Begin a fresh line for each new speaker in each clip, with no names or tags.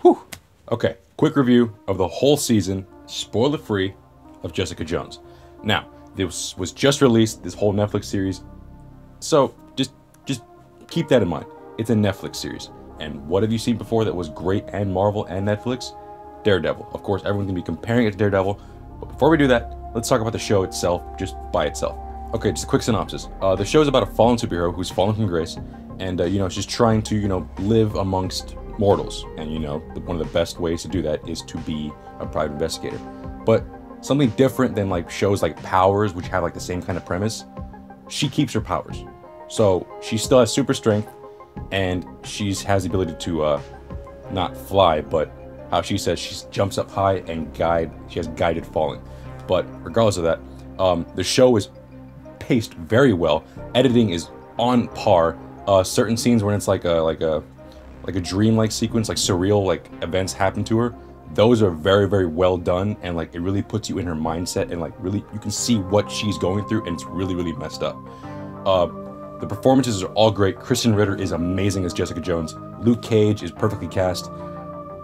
Whew. Okay, quick review of the whole season, spoiler-free, of Jessica Jones. Now, this was just released, this whole Netflix series, so just keep that in mind. It's a Netflix series. And what have you seen before that was great and Marvel and Netflix? Daredevil. Of course, everyone's gonna be comparing it to Daredevil, but before we do that, let's talk about the show itself, just by itself. Okay, just a quick synopsis. The show is about a fallen superhero who's fallen from grace, and she's trying to, live amongst mortals. And one of the best ways to do that is to be a private investigator. But something different than like shows like Powers, which have like the same kind of premise. She keeps her powers, so she still has super strength, and she has the ability to not fly, but how she says she jumps up high and she has guided falling. But regardless of that, the show is paced very well. Editing is on par. Certain scenes when it's like a dream-like sequence, like surreal like events happen to her, those are very, very well done, and like it really puts you in her mindset, and like really you can see what she's going through, and it's really, really messed up. The performances are all great. Krysten Ritter is amazing as Jessica Jones. Luke Cage is perfectly cast.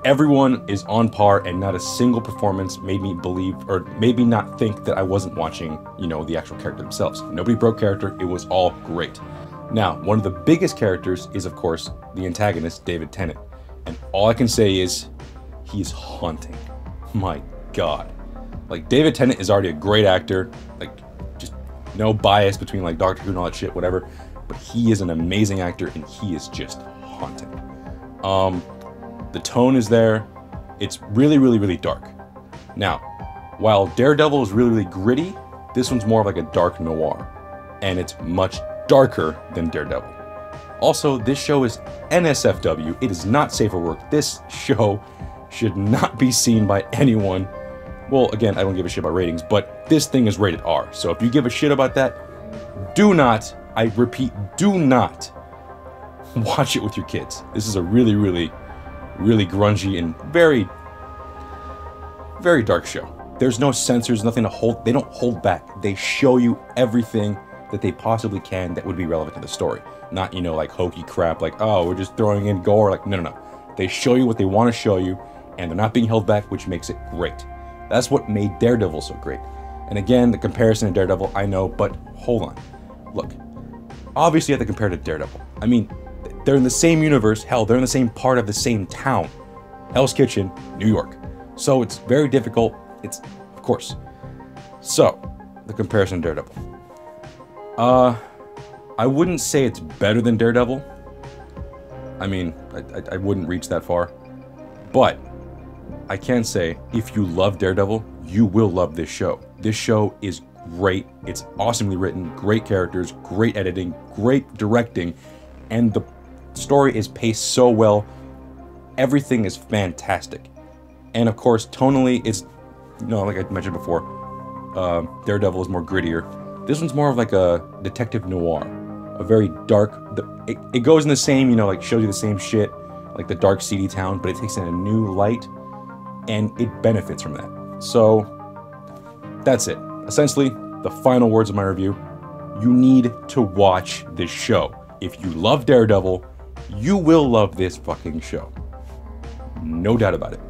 Everyone is on par, and not a single performance made me believe, or made me not think that I wasn't watching, the actual character themselves. Nobody broke character. It was all great. Now, one of the biggest characters is, of course, the antagonist, David Tennant. And all I can say is, he's haunting. My God. Like, David Tennant is already a great actor. Like, just no bias between, like, Doctor Who and all that shit, whatever. But he is an amazing actor, and he is just haunting. The tone is there. It's really, really, really dark. Now, while Daredevil is really, really gritty, this one's more of like a dark noir. And it's much darker than Daredevil. Also, this show is NSFW. It is not safe for work. This show should not be seen by anyone. Well, again, I don't give a shit about ratings, but this thing is rated R. So if you give a shit about that, do not, I repeat, do not watch it with your kids. This is a really, really, really grungy and very, very dark show. There's no censors, nothing to hold. They don't hold back. They show you everything that they possibly can that would be relevant to the story. Not, like hokey crap, like, oh, we're just throwing in gore. Like, no. They show you what they want to show you, and they're not being held back, which makes it great. That's what made Daredevil so great. And again, the comparison to Daredevil, I know, but hold on. Look, obviously you have to compare to Daredevil. I mean, they're in the same universe. Hell, they're in the same part of the same town. Hell's Kitchen, New York. So it's very difficult. It's, of course. So, the comparison to Daredevil. I wouldn't say it's better than Daredevil. I mean, I wouldn't reach that far. But I can say, if you love Daredevil, you will love this show. This show is great. It's awesomely written, great characters, great editing, great directing, and the story is paced so well. Everything is fantastic. And of course, tonally, it's, like I mentioned before, Daredevil is more grittier. This one's more of like a detective noir, a very dark, it goes in the same, like shows you the same shit, like the dark seedy town, but it takes in a new light, and it benefits from that. So, that's it. Essentially, the final words of my review, you need to watch this show. If you love Daredevil, you will love this fucking show. No doubt about it.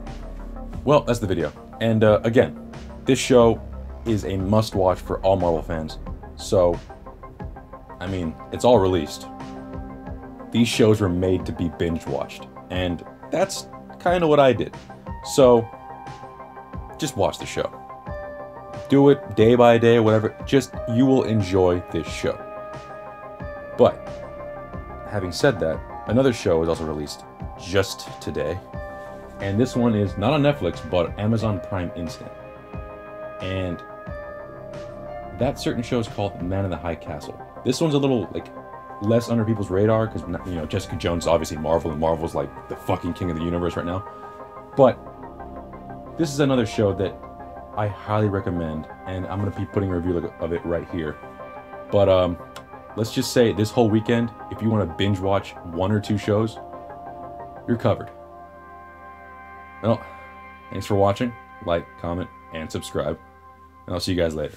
Well, that's the video. And again, this show is a must-watch for all Marvel fans. So, I mean, it's all released. These shows were made to be binge-watched. And that's kind of what I did. So, just watch the show. Do it day by day, whatever. Just, you will enjoy this show. But, having said that, another show is also released just today. And this one is not on Netflix, but Amazon Prime Instant. And that certain show is called Man in the High Castle. This one's a little, like, less under people's radar, because, Jessica Jones is obviously Marvel, and Marvel's, like, the fucking king of the universe right now. But this is another show that I highly recommend, and I'm going to be putting a review of it right here. But, let's just say this whole weekend, if you want to binge watch 1 or 2 shows, you're covered. Well, thanks for watching. Like, comment, and subscribe. And I'll see you guys later.